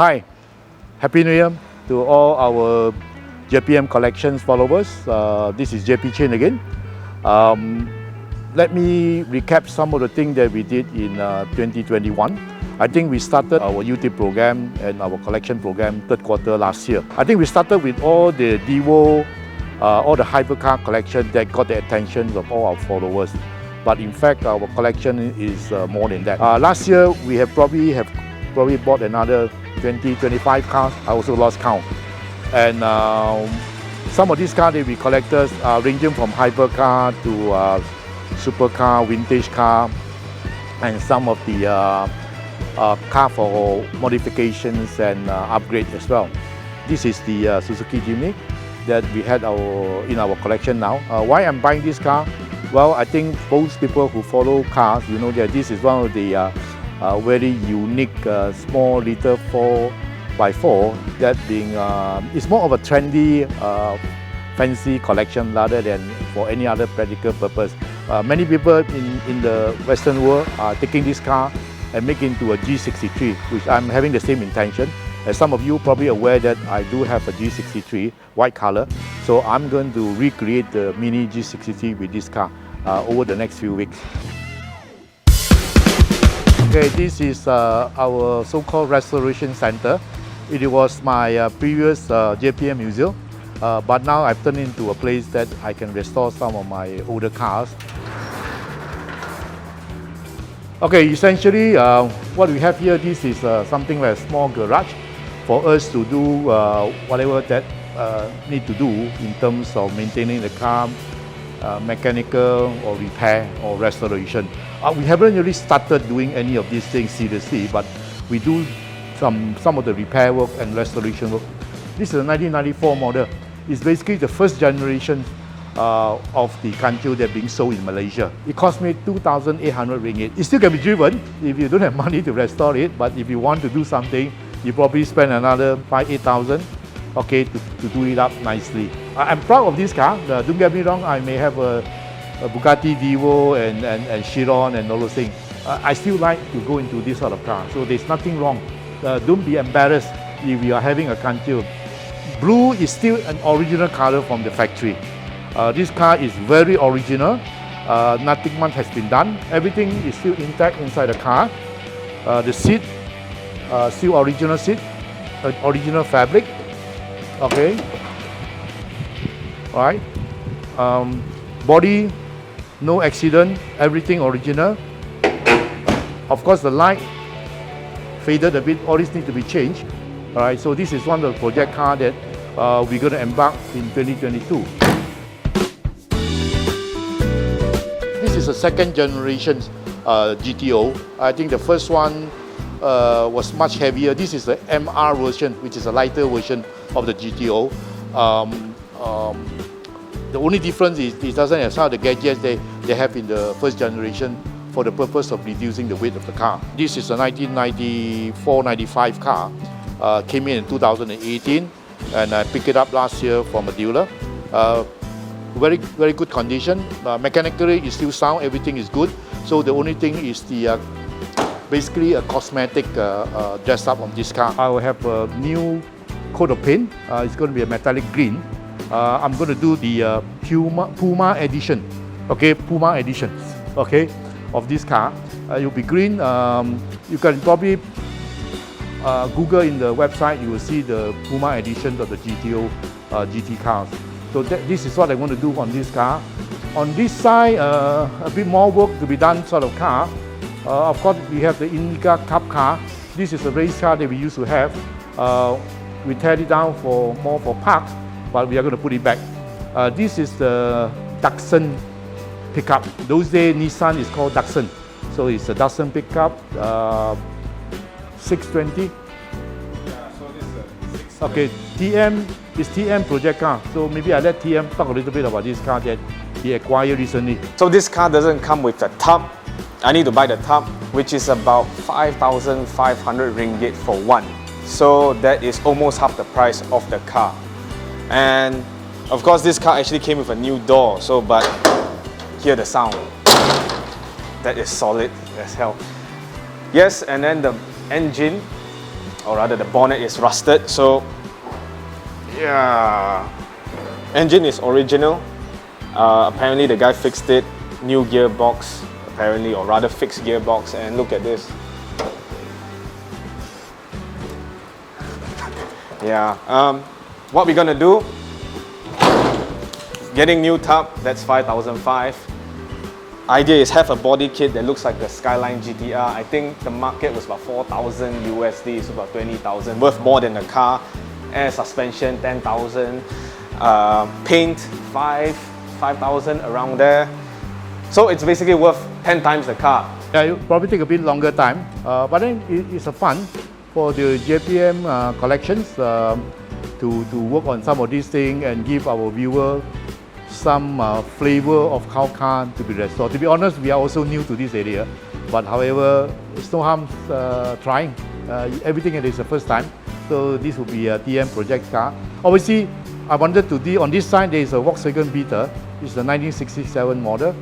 Hi, Happy New Year to all our JPM Collections followers. This is JP Chain again. Let me recap some of the things that we did in 2021. I think we started our YouTube program and our collection program third quarter last year. I think we started with all the Devo, all the hypercar collection that got the attention of all our followers. But in fact, our collection is more than that. Last year, we have probably bought another 20-25 cars. I also lost count. And some of these cars that we collected are ranging from hypercar to supercar, vintage car, and some of the car for modifications and upgrade as well. This is the Suzuki Jimny that we had in our collection now. Why I'm buying this car? Well, I think most people who follow cars, you know that this is one of the very unique small little 4x4 that being it's more of a trendy fancy collection rather than for any other practical purpose. Many people in the Western world are taking this car and making into a G63, which I'm having the same intention. As some of you probably aware that I do have a G63 white color, so I'm going to recreate the mini G63 with this car over the next few weeks. Okay, this is our so-called restoration center. It was my previous JPM museum, but now I've turned into a place that I can restore some of my older cars. Okay, essentially what we have here, this is something like a small garage for us to do whatever that need to do in terms of maintaining the car, mechanical or repair or restoration. We haven't really started doing any of these things seriously, but we do some of the repair work and restoration work. This is a 1994 model. It's basically the first generation of the Kanchu that being sold in Malaysia. It cost me 2,800 ringgit. It still can be driven if you don't have money to restore it, but if you want to do something, you probably spend another 5,000-8,000, okay, to do it up nicely. I'm proud of this car. Don't get me wrong, I may have a Bugatti Devo and Chiron and all those things. I still like to go into this sort of car, so there's nothing wrong. Don't be embarrassed if you are having a Kanchu. Blue is still an original color from the factory. This car is very original. Nothing much has been done. Everything is still intact inside the car. The seat, still original seat, original fabric. Okay. All right. Body, no accident. Everything original. Of course, the light faded a bit. All this need to be changed. All right. So this is one of the project car that we're going to embark in 2022. This is a second generation GTO. I think the first one was much heavier. This is the MR version, which is a lighter version of the GTO. The only difference is it doesn't have some of the gadgets they have in the first generation for the purpose of reducing the weight of the car. This is a 1994-95 car. Came in 2018, and I picked it up last year from a dealer. Very good condition. Mechanically, it's still sound. Everything is good. So the only thing is the basically a cosmetic dress up on this car. I will have a new coat of paint. It's going to be a metallic green. I'm going to do the Puma edition. Okay, Puma edition. Okay, of this car. It will be green. You can probably Google in the website. You will see the Puma edition of the GTO GT cars. So this is what I'm going to do on this car. On this side, a bit more work to be done sort of car. Of course, we have the Indica Cup car. This is a race car that we used to have. We tear it down more for parks, but we are going to put it back. This is the Datsun pickup. Those days, Nissan is called Datsun. So it's a Datsun pickup, 620. Yeah, so this is a 620. Okay, TM is TM project car. So maybe I let TM talk a little bit about this car that he acquired recently. So this car doesn't come with the tub. I need to buy the tub, which is about 5,500 ringgit for one. So that is almost half the price of the car. And of course, this car actually came with a new door. But hear the sound. That is solid as hell. Yes, and then the engine or rather the bonnet is rusted. So yeah, engine is original. Apparently the guy fixed it, new gearbox apparently, or rather fixed gearbox, and look at this. Yeah, what we're gonna do, getting new tub, that's 5,500. Idea is have a body kit that looks like the Skyline GTR. I think the market was about 4,000 USD, so about 20,000, worth more than the car. Air suspension 10,000, paint 5,000 around there. So it's basically worth 10 times the car. Yeah, it probably take a bit longer time, but then it's a fun for the JPM collections to work on some of these things and give our viewer some flavor of how car to be restored. To be honest, we are also new to this area, but however, it's no harm trying. Everything is the first time, so this will be a TM project car. Obviously, I wanted to do on this side. There is a Volkswagen Beetle. It's the 1967 model.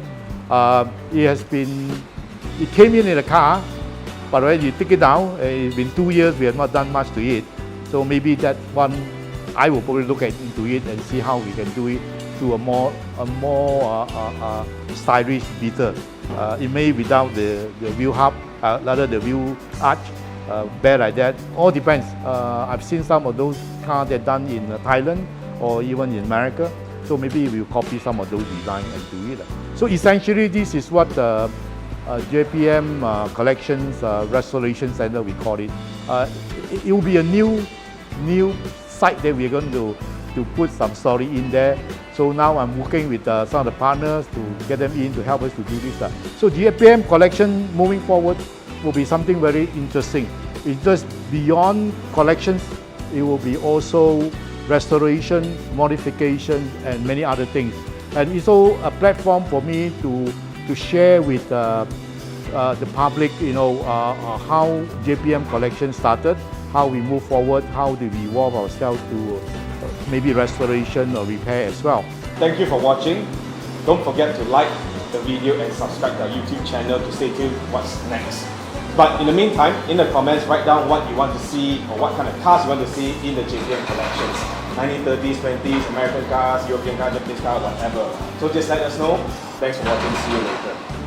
It came in a car, but when you take it down, it's been 2 years. We have not done much to it, so maybe that one I will probably look into it and see how we can do it to a more stylish Beetle. It may without the wheel hub, rather the wheel arch, bare like that. All depends. I've seen some of those cars that done in Thailand or even in America. So maybe we'll copy some of those designs and do it. So essentially, this is what JPM Collections Restoration Center, we call it. It will be a new site that we're going to put some story in there. So now I'm working with some of the partners to get them in to help us to do this. So JPM Collection moving forward will be something very interesting. It's just beyond collections. It will be also restoration, modification, and many other things. And it's also a platform for me to share with the public, how JPM Collection started, how we move forward, how do we evolve ourselves to maybe restoration or repair as well. Thank you for watching. Don't forget to like the video and subscribe to our YouTube channel to stay tuned what's next. But in the meantime, in the comments, write down what you want to see or what kind of cars you want to see in the JPM collections. 1930s, 20s, American cars, European cars, Japanese cars, whatever. So just let us know. Thanks for watching. See you later.